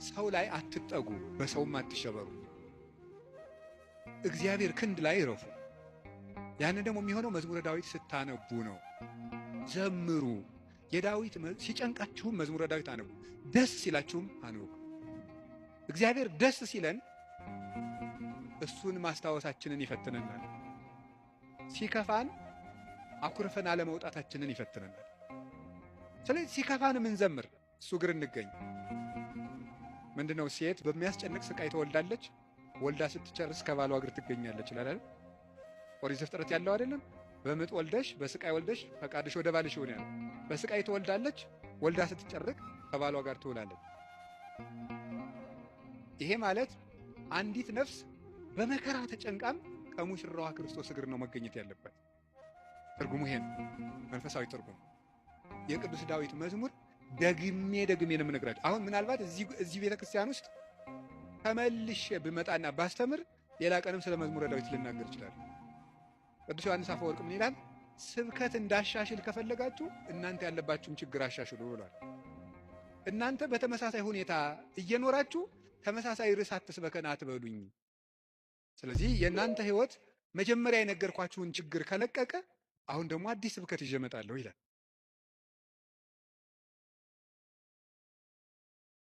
ሰው ላይ አትጠጉ፣ በሰውም አትሸበሩ፣ እግዚአብሔር ክንድ ላይ ይረፉ። ያንን ደግሞ የሚሆነው መዝሙረ ዳዊት ስታነቡ ነው። ዘምሩ። የዳዊት ሲጨንቃችሁም መዝሙረ ዳዊት አነቡ፣ ደስ ሲላችሁም አንቡ። እግዚአብሔር ደስ ሲለን እሱን ማስታወሳችንን ይፈትነናል። ሲከፋን አኩርፈን አለመውጣታችንን ይፈትነናል። ስለዚህ ሲከፋን ምን ዘምር እሱ እግር እንገኝ። ምንድነው? ሴት በሚያስጨንቅ ስቃይ ትወልዳለች፣ ወልዳ ስትጨርስ ከባሏ እግር ትገኛለች ይላል። ኦሪት ዘፍጥረት ያለው አይደለም? በምጥ ወልደሽ በስቃይ ወልደሽ ፈቃድሽ ወደ ባልሽ ይሁን ያለው። በስቃይ ትወልዳለች፣ ወልዳ ስትጨርቅ ከባሏ ጋር ትውላለች። ይሄ ማለት አንዲት ነፍስ በመከራ ተጨንቃም ከሙሽራዋ ክርስቶስ እግር ነው መገኘት ያለበት። ትርጉሙ ይሄ ነው፣ መንፈሳዊ ትርጉሙ። የቅዱስ ዳዊት መዝሙር ደግሜ ነው የምነግራችሁ። አሁን ምናልባት እዚህ ቤተክርስቲያን ውስጥ ተመልሼ ብመጣና ባስተምር ሌላ ቀንም ስለ መዝሙረ ዳዊት ልናገር ይችላል። ቅዱስ ዮሐንስ አፈወርቅ ምን ይላል? ስብከት እንዳሻሽል ከፈለጋችሁ እናንተ ያለባችሁን ችግር አሻሽሉ ብሏል። እናንተ በተመሳሳይ ሁኔታ እየኖራችሁ ተመሳሳይ ርዕስ አትስበከን አትበሉኝ። ስለዚህ የእናንተ ህይወት መጀመሪያ የነገርኳችሁን ችግር ከለቀቀ አሁን ደግሞ አዲስ ስብከት ይዤ እመጣለሁ ይላል።